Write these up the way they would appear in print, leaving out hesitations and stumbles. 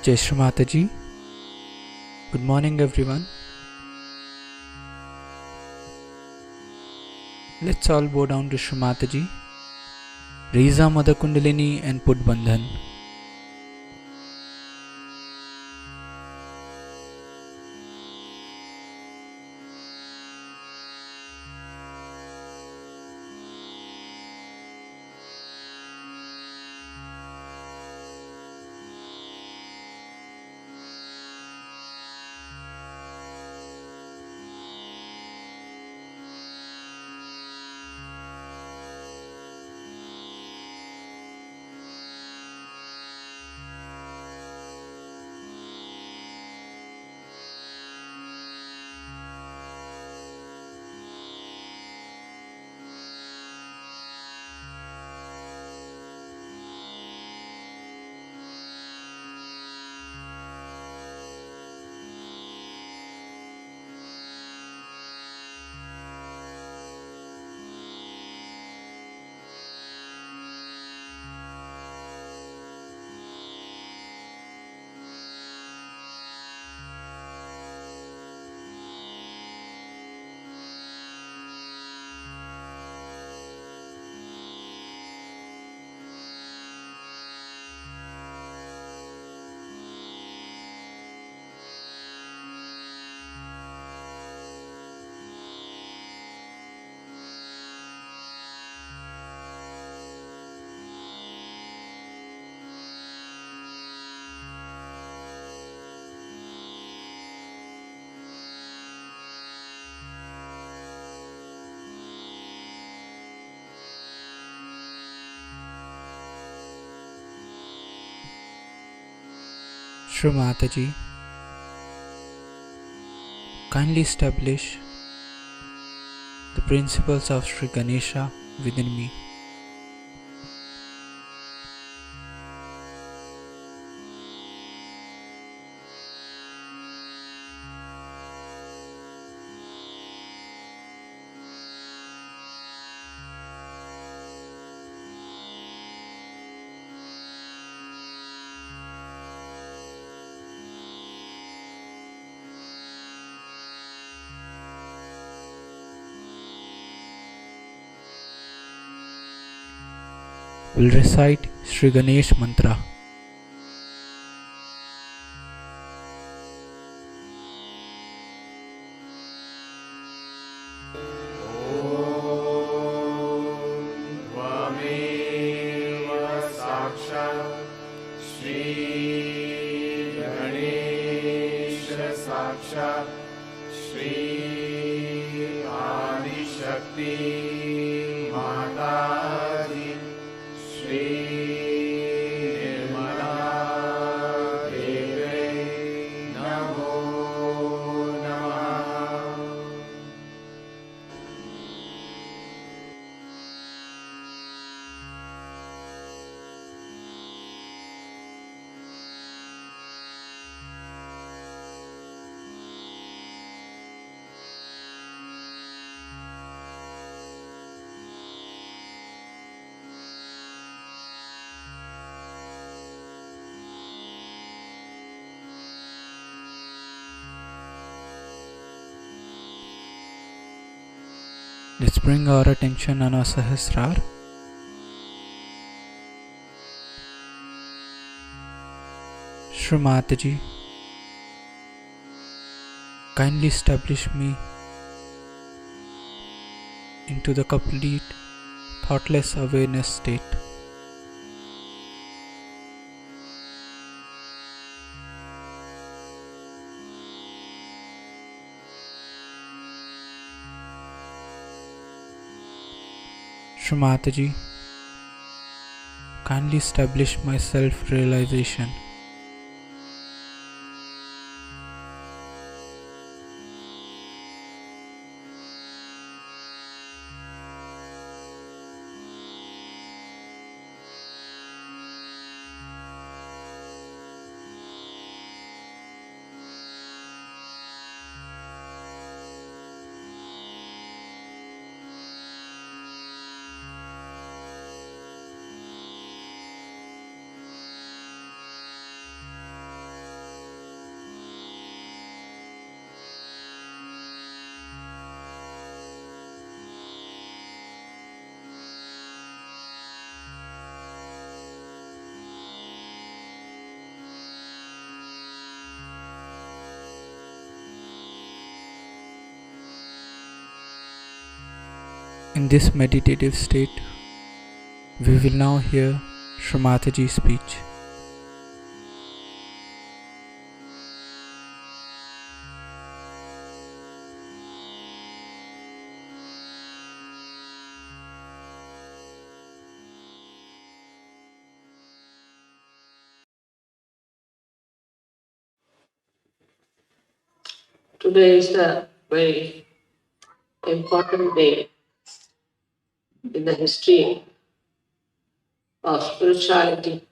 Jai Shri Mataji. Good morning everyone. Let's all bow down to Shri Mataji. Raise our Mother Kundalini and put Bandhan. Shri Mataji, kindly establish the principles of Sri Ganesha within me. will recite Sri Ganesh Mantra. Let's bring our attention on our Sahasrar. Shri Mataji, kindly establish me into the complete thoughtless awareness state. Shri Mataji, kindly establish my self-realization. In this meditative state, we will now hear Shri Mataji's speech. Today is a very important day in the history of spirituality.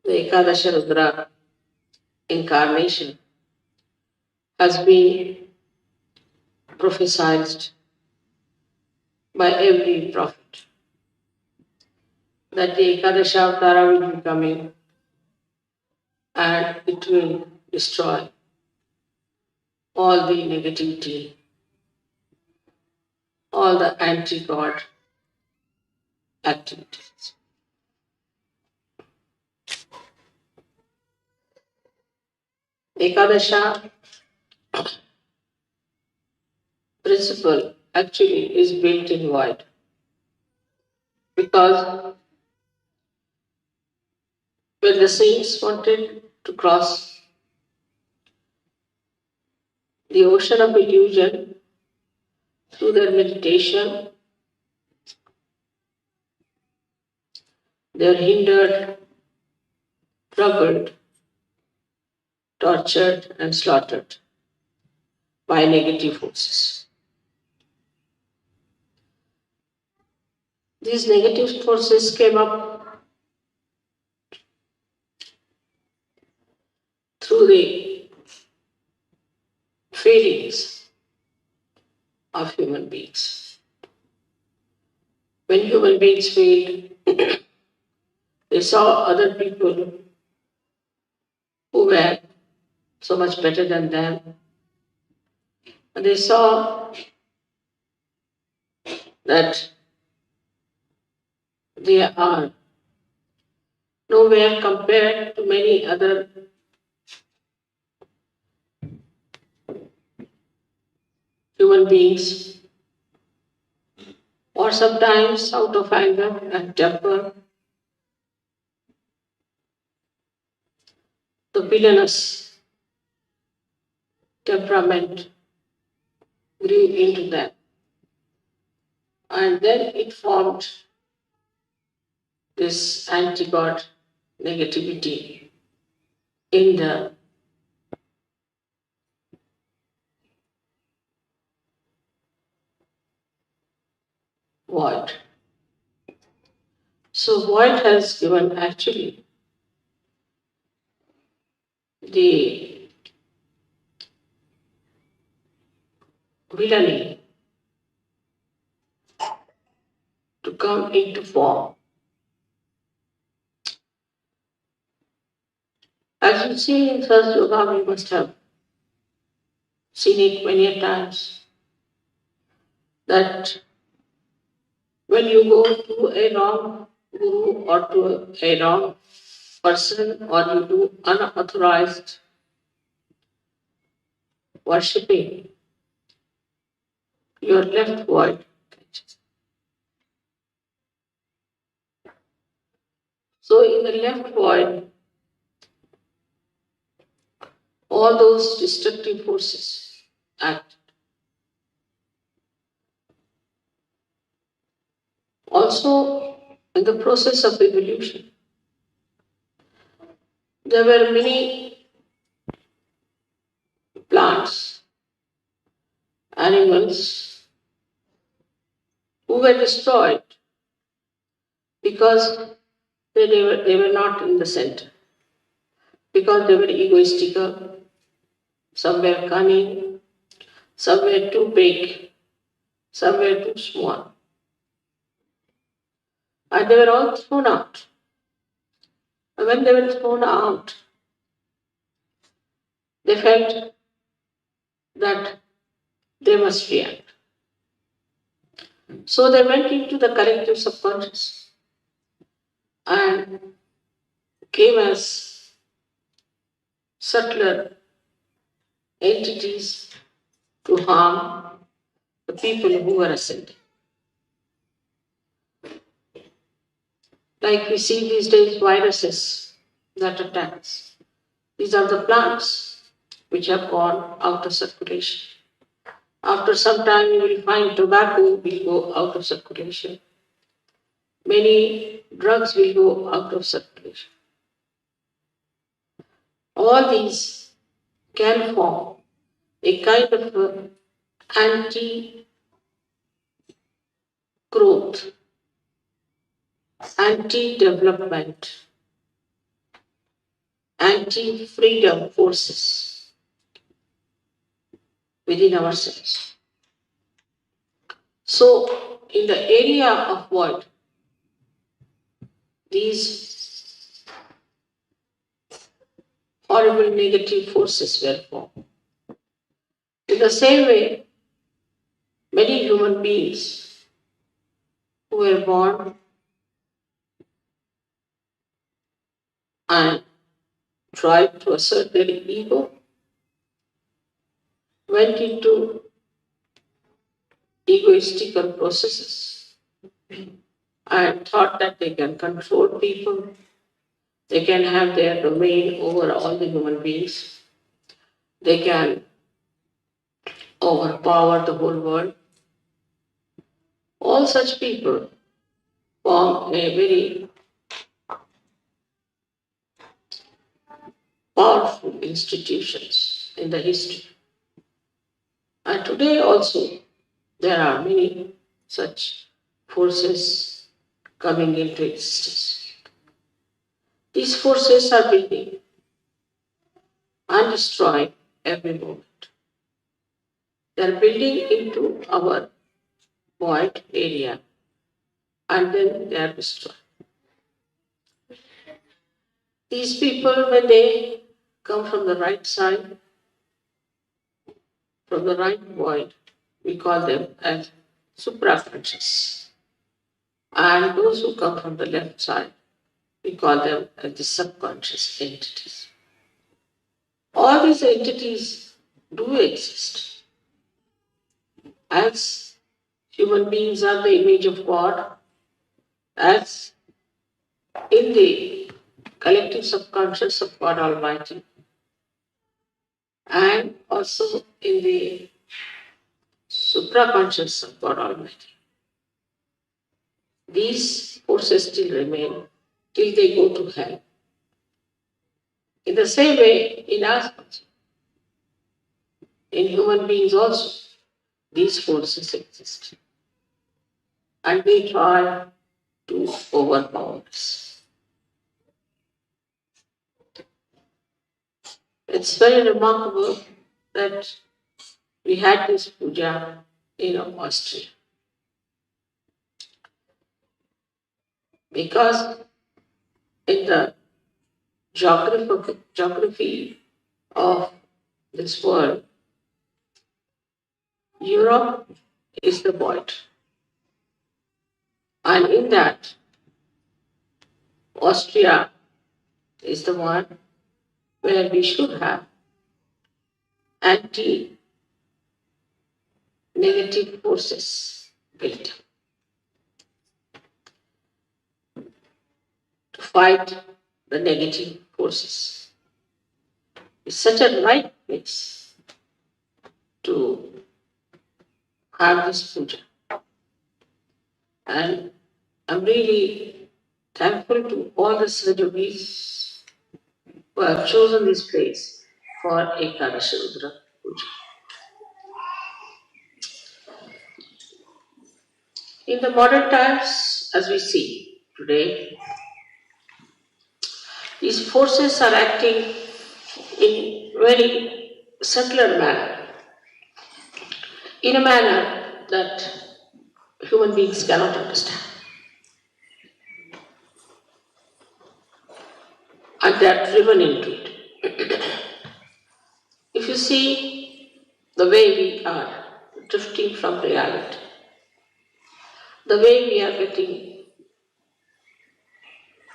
The Ekadasha Rudra incarnation has been prophesied by every prophet that the Ekadasha Avtara will be coming and it will destroy all the negativity, all the anti-God activities. Ekadasha principle actually is built in void because when the saints wanted to cross the ocean of illusion through their meditation, they are hindered, troubled, tortured, and slaughtered by negative forces. These negative forces came up through the feelings of human beings. When human beings failed, they saw other people who were so much better than them, and they saw that They are nowhere compared to many other human beings, or sometimes out of anger and temper, the villainous temperament grew into them. And then it formed this anti-God negativity in the void. So void has given actually the villainy to come into form. As you see in Sas Yoga, we must have seen it many a times that when you go to a wrong guru or to a wrong person or you do unauthorized worshipping, you are left void. So in the left void, all those destructive forces act. Also, in the process of evolution, there were many plants, animals who were destroyed because they were not in the center, because they were egoistical, some were cunning, some were too big, some were too small. And they were all thrown out. And when they were thrown out, they felt that they must react. So they went into the collective subconscious and came as subtler entities to harm the people who were ascending. Like we see these days viruses that attack us. These are the plants which have gone out of circulation. After some time, you will find tobacco will go out of circulation. Many drugs will go out of circulation. All these can form a kind of anti-growth, anti-development, anti-freedom forces within ourselves. So, in the area of void, these horrible negative forces were formed. In the same way, many human beings who were born and tried to assert their ego went into egoistical processes and thought that they can control people, they can have their domain over all the human beings, they can overpower the whole world. All such people form a very powerful institutions in the history. And today also there are many such forces coming into existence. These forces are building and destroying every moment. They are building into our void area and then they are destroyed. These people, when they come from the right side, from the right void, we call them as supraconscious. And those who come from the left side, we call them as the subconscious entities. All these entities do exist. As human beings are the image of God, as in the collective subconscious of God Almighty, and also in the supraconscious of God Almighty. These forces still remain till they go to hell. In the same way, in us, in human beings also, these forces exist. And we try to overpower us. It's very remarkable that we had this puja in Austria. Because in the geography of this world, Europe is the void. And in that, Austria is the one where we should have anti-negative forces built to fight the negative forces. It's such a right place to have this puja. And I'm really thankful to all the Srajogis who have chosen this place for Ekadasha Rudra Puja. In the modern times, as we see today, these forces are acting in very subtler manner, in a manner that human beings cannot understand. And they are driven into it. If you see the way we are drifting from reality, the way we are getting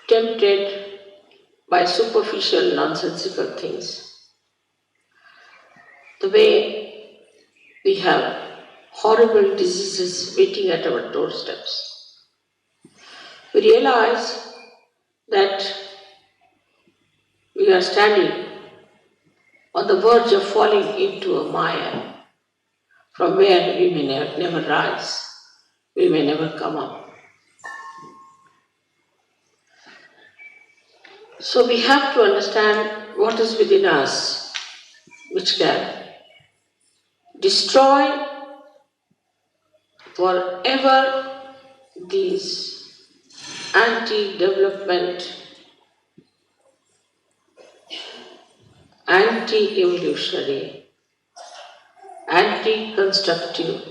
tempted by superficial, nonsensical things, the way we have horrible diseases waiting at our doorsteps, we realize that we are standing on the verge of falling into a mire from where we may never rise, we may never come up. So we have to understand what is within us which can destroy forever these anti-development, anti-evolutionary, anti-constructive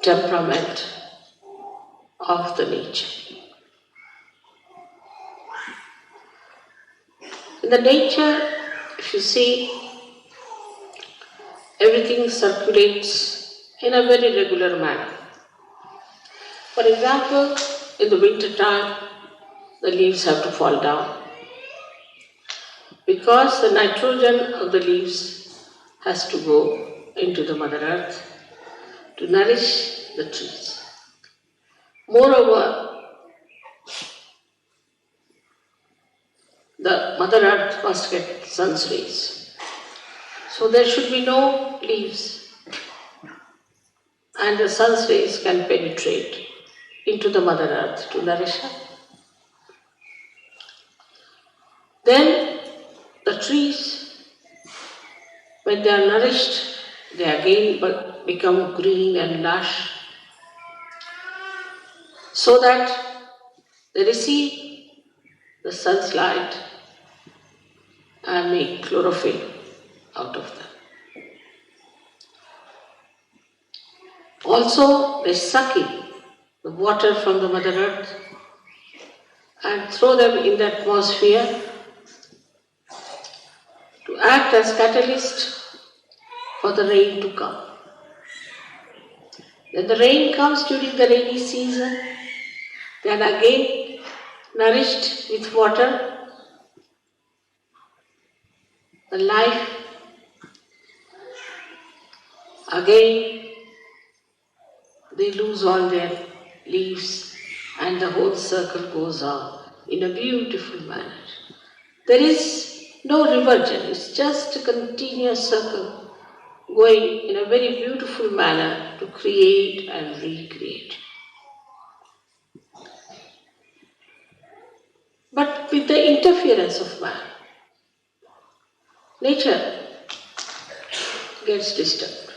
temperament of the nature. In the nature, if you see, everything circulates in a very regular manner. For example, in the winter time, the leaves have to fall down because the nitrogen of the leaves has to go into the Mother Earth to nourish the trees. Moreover, the Mother Earth must get sun's rays. So there should be no leaves, and the sun's rays can penetrate into the Mother Earth to nourish her. Then the trees, when they are nourished, they again become green and lush, so that they receive the sun's light and make chlorophyll out of them. Also, they suck in the water from the Mother Earth and throw them in the atmosphere to act as catalyst for the rain to come. Then the rain comes during the rainy season, then again nourished with water, the life again they lose all their leaves and the whole circle goes on in a beautiful manner. There is no reversion, it's just a continuous circle going in a very beautiful manner to create and recreate. But with the interference of man, nature gets disturbed.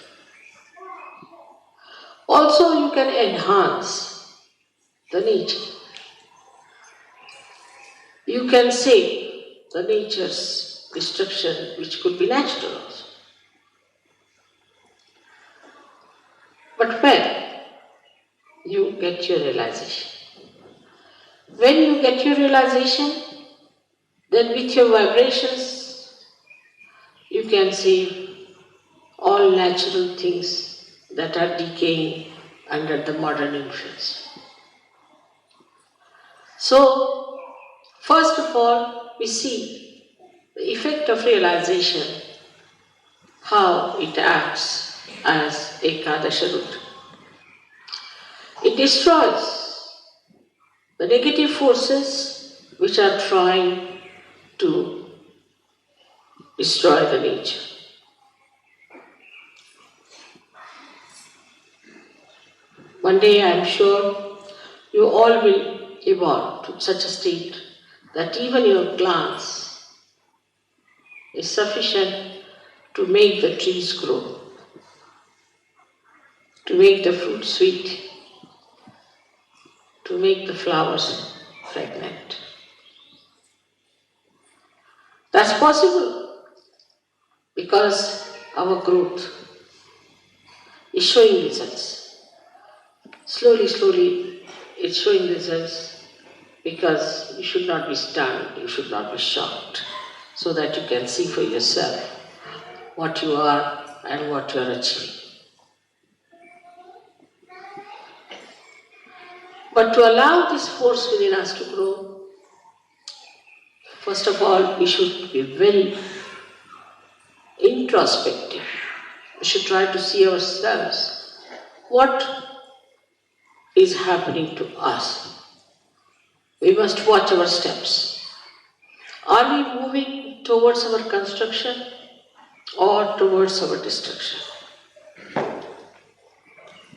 Also, you can enhance the nature. You can save the nature's destruction, which could be natural also. But when you get your realization, when you get your realization, then with your vibrations, you can save all natural things that are decaying under the modern influence. So, first of all, we see the effect of realization, how it acts as Ekadasha Rudra. It destroys the negative forces which are trying to destroy the nature. One day I am sure you all will evolve to such a state that even your glance is sufficient to make the trees grow, to make the fruit sweet, to make the flowers fragrant. That's possible because our growth is showing results. Slowly, it's showing results because you should not be stunned, you should not be shocked, so that you can see for yourself what you are and what you are achieving. But to allow this force within us to grow, first of all, we should be very introspective. We should try to see ourselves. What is happening to us? We must watch our steps. Are we moving towards our construction or towards our destruction?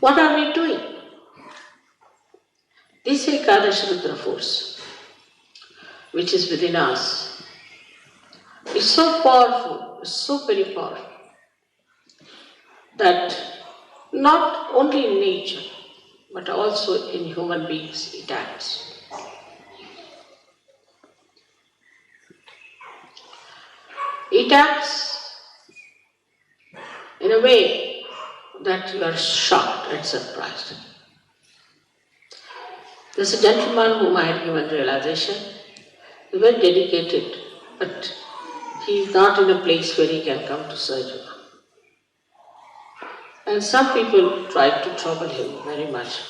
What are we doing? This Ekadasha Rudra force, which is within us, is so powerful, is so very powerful, that not only in nature, but also in human beings it acts. It acts in a way that you are shocked and surprised. There's a gentleman whom I had given realization. He was very dedicated, but he is not in a place where he can come to surgery. And some people tried to trouble him very much.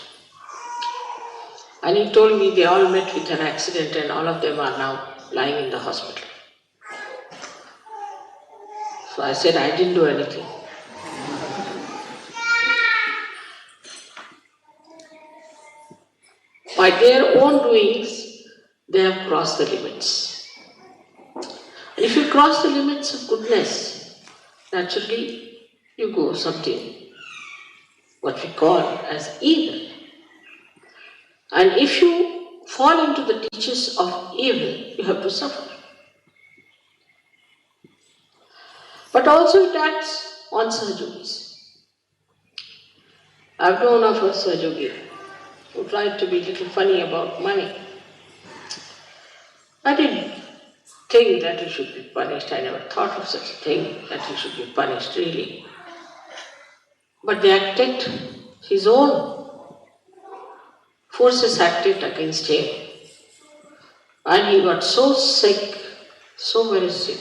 And he told me they all met with an accident and all of them are now lying in the hospital. So I said, I didn't do anything. By their own doings, they have crossed the limits. And if you cross the limits of goodness, naturally you go something, what we call as evil. And if you fall into the teachings of evil, you have to suffer. But also it acts on Sahajogis. I've known of a Sahajogi who tried to be a little funny about money. I didn't think that he should be punished. I never thought of such a thing, that he should be punished really. But they acted, his own forces acted against him. And he got so sick, so very sick,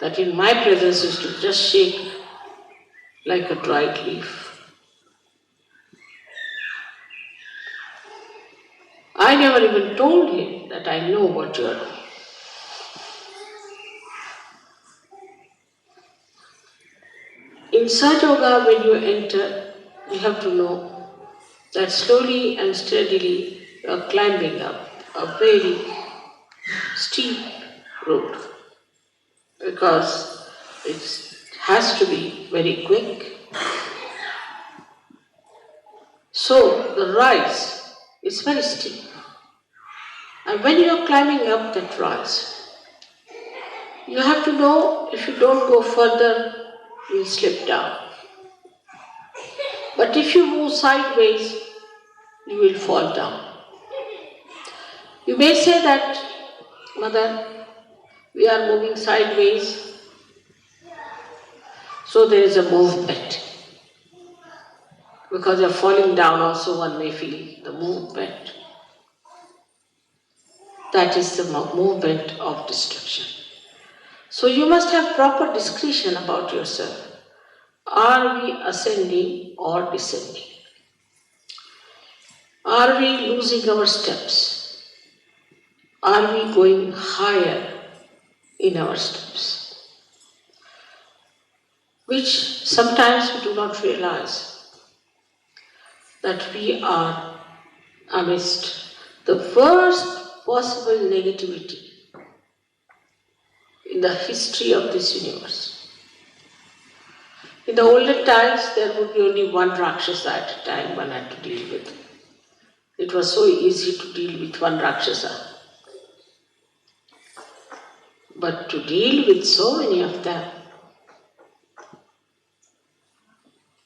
that in my presence used to just shake like a dried leaf. I never even told him that I know what you are doing. In Sahaja Yoga, when you enter, you have to know that slowly and steadily you are climbing up a very steep road because it has to be very quick. So the rise is very steep. And when you are climbing up that rise, you have to know if you don't go further, you will slip down. But if you move sideways, you will fall down. You may say that, Mother, we are moving sideways, so there is a movement. Because you are falling down also, one may feel the movement. That is the movement of destruction. So you must have proper discretion about yourself. Are we ascending or descending? Are we losing our steps? Are we going higher in our steps? Which sometimes we do not realize that we are amidst the worst possible negativity in the history of this universe. In the olden times, there would be only one Rakshasa at a time one had to deal with. It was so easy to deal with one Rakshasa. But to deal with so many of them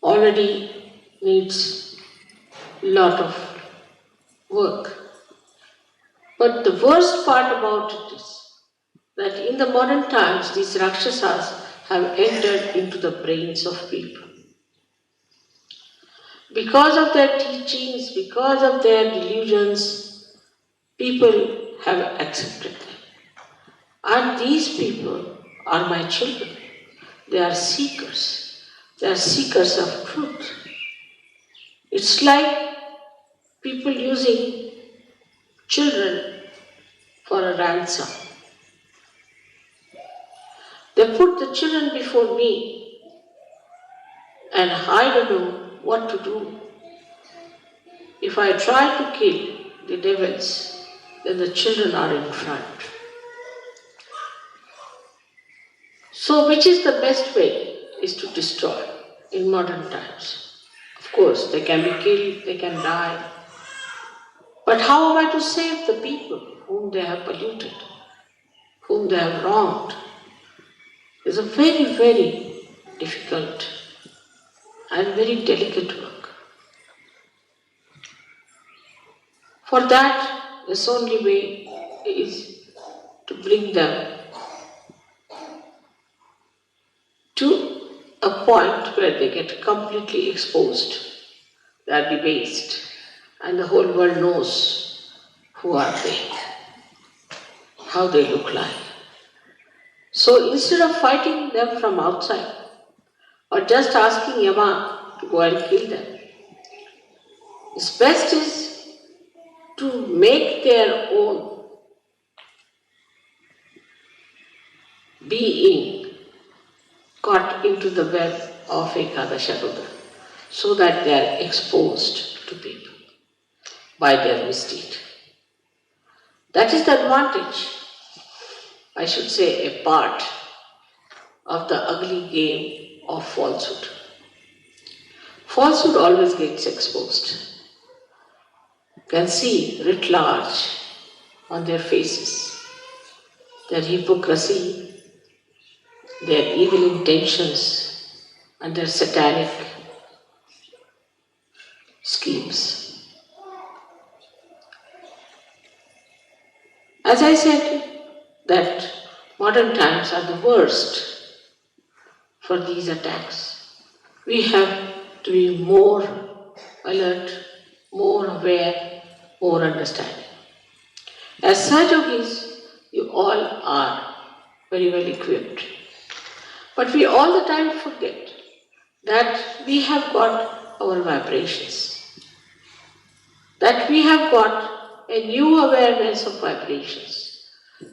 already needs a lot of work. But the worst part about it is that in the modern times, these Rakshasas have entered into the brains of people. Because of their teachings, because of their delusions, people have accepted them. And these people are my children. They are seekers. They are seekers of truth. It's like people using children for a ransom. They put the children before me and I don't know what to do. If I try to kill the devils, then the children are in front. So which is the best way is to destroy in modern times. Of course, they can be killed, they can die. But how am I to save the people whom they have polluted, whom they have wronged? It's a very, very difficult and very delicate work. For that, this only way is to bring them to a point where they get completely exposed, they are debased, and the whole world knows who are they, how they look like. So instead of fighting them from outside, or just asking Yama to go and kill them, its best is to make their own being caught into the web of Ekadasha Rudra, so that they are exposed to people by their misdeed. That is the advantage, I should say, a part of the ugly game of falsehood. Falsehood always gets exposed. You can see writ large on their faces their hypocrisy, their evil intentions, and their satanic schemes. As I said, that modern times are the worst for these attacks. We have to be more alert, more aware, more understanding. As Sajogis, you all are very well equipped. But we all the time forget that we have got our vibrations, that we have got a new awareness of vibrations.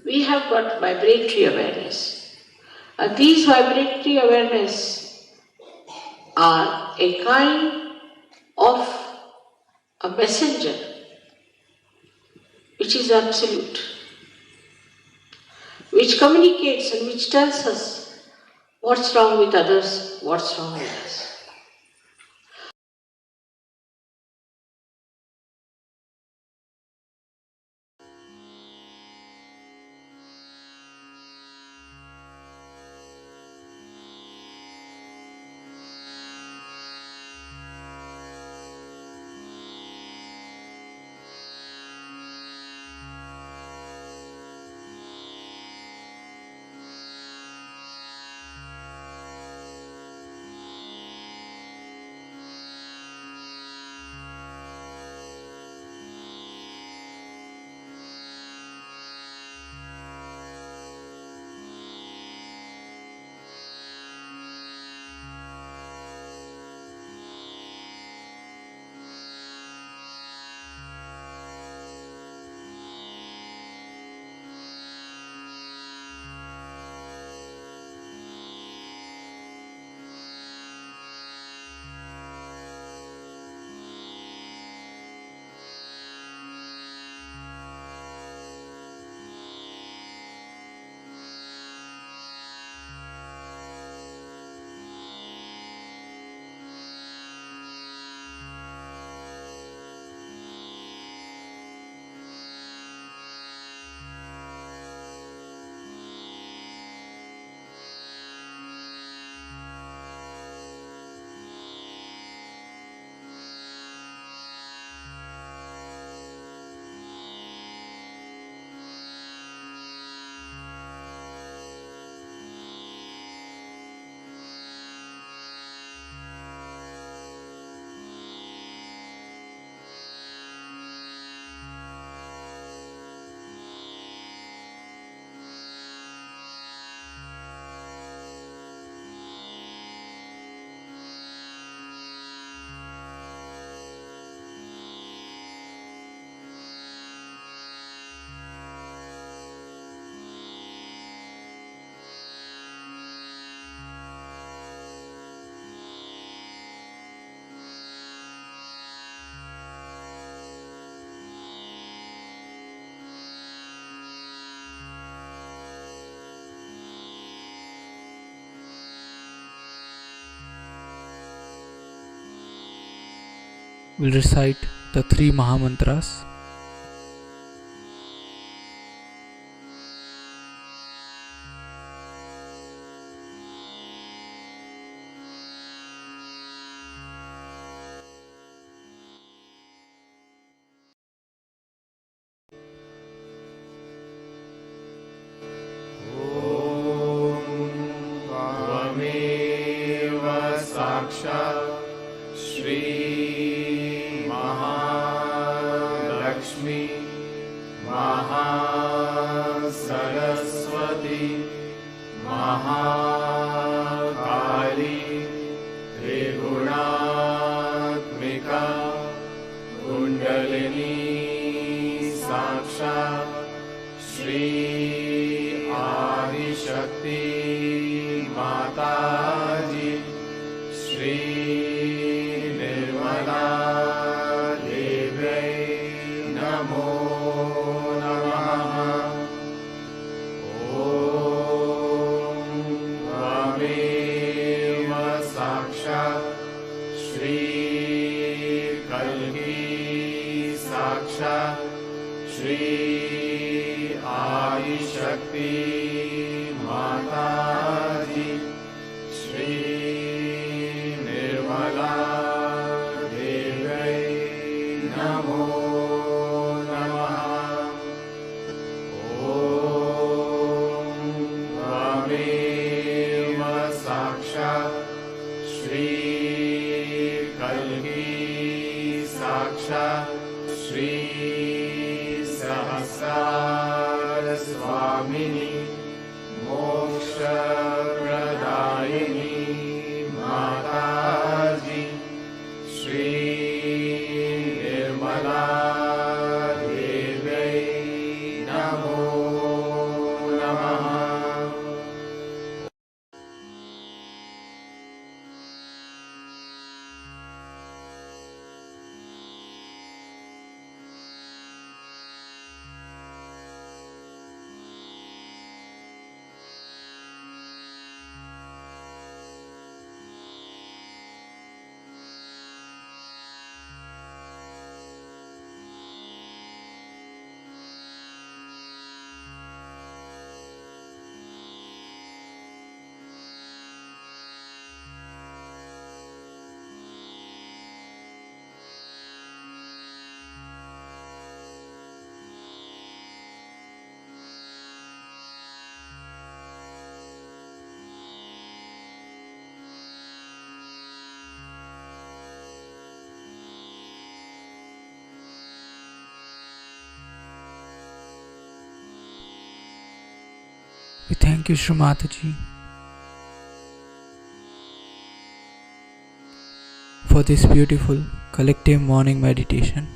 We have got vibratory awareness. And these vibratory awareness are a kind of a messenger which is absolute, which communicates and which tells us what's wrong with others, what's wrong with us. We'll recite the three Mahamantras. Nirmala Devi We thank you, Shri Mataji, for this beautiful collective morning meditation.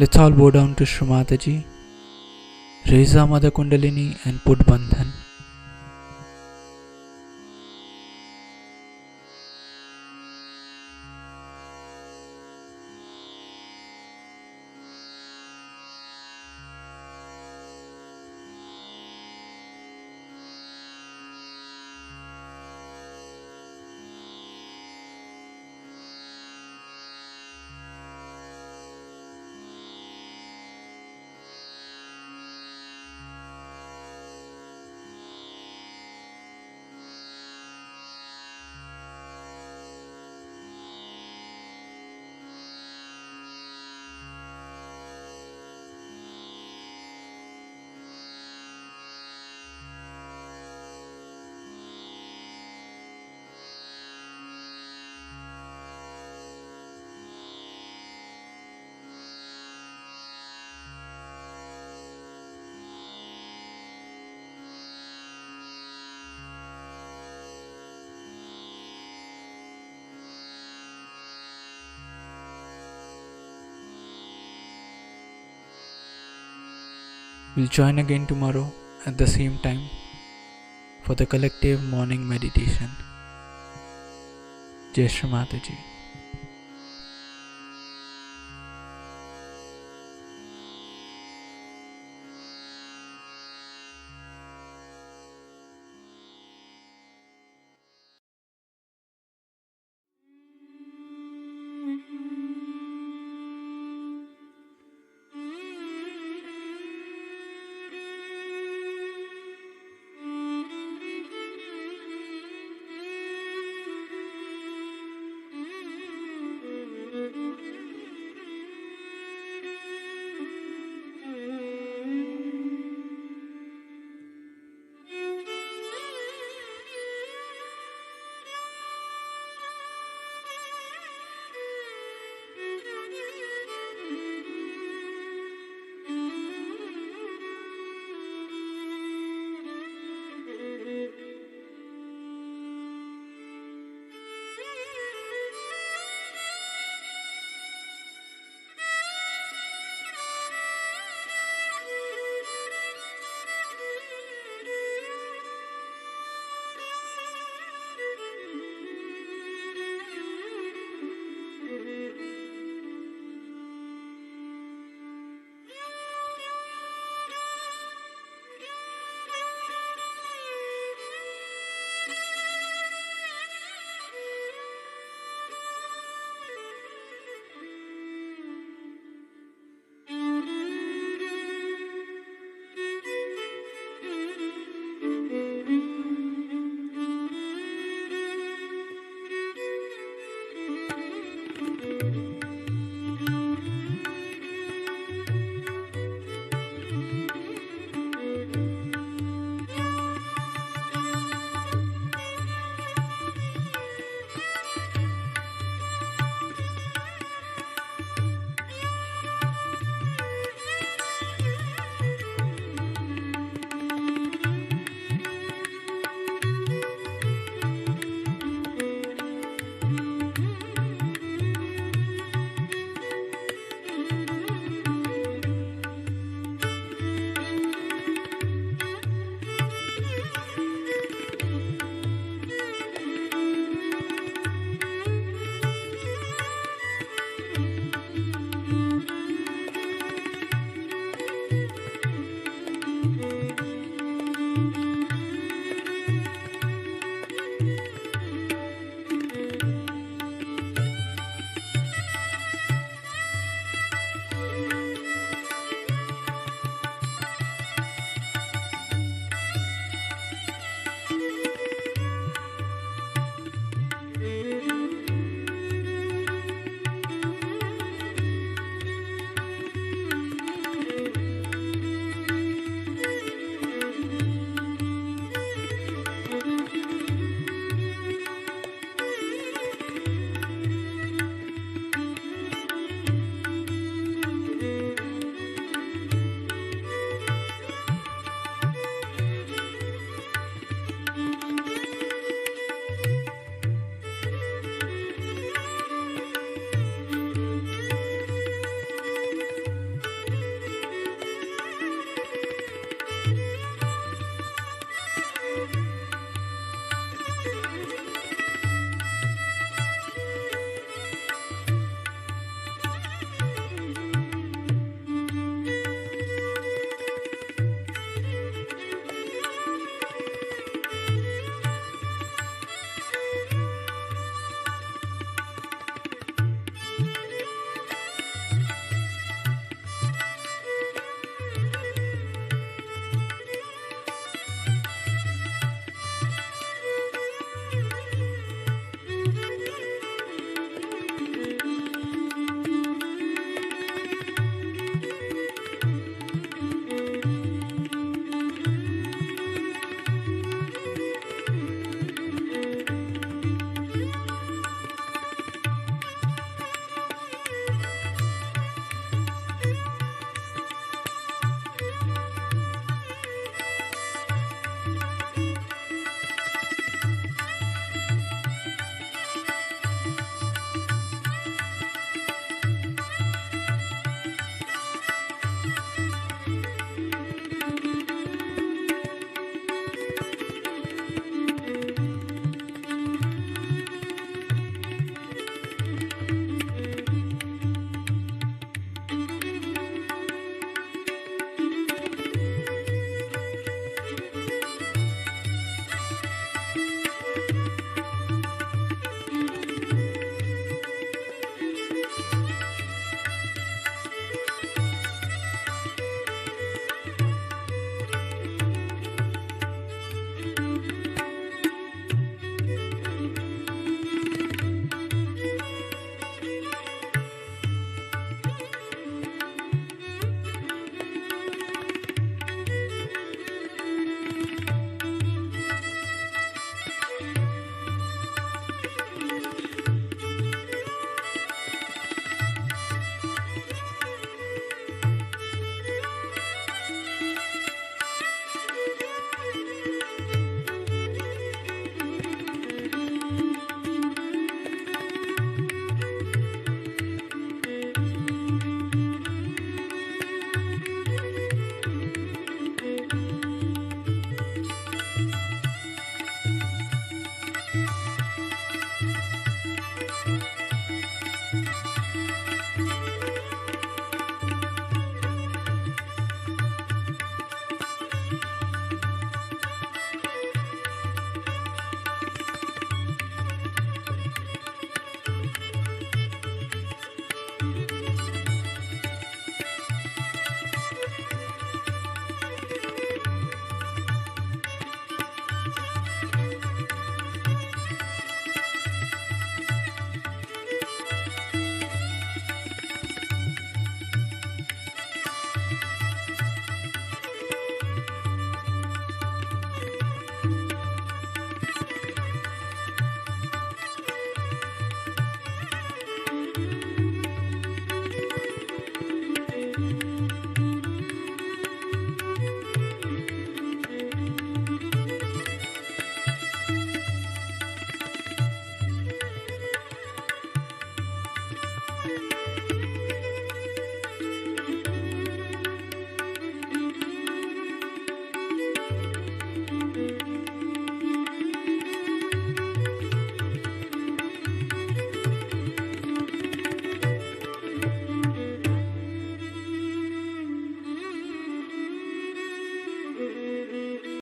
Let's all bow down to Shri Mataji, raise our Mother Kundalini and put Bandhan. We'll join again tomorrow at the same time for the collective morning meditation. Jai Shri Mataji.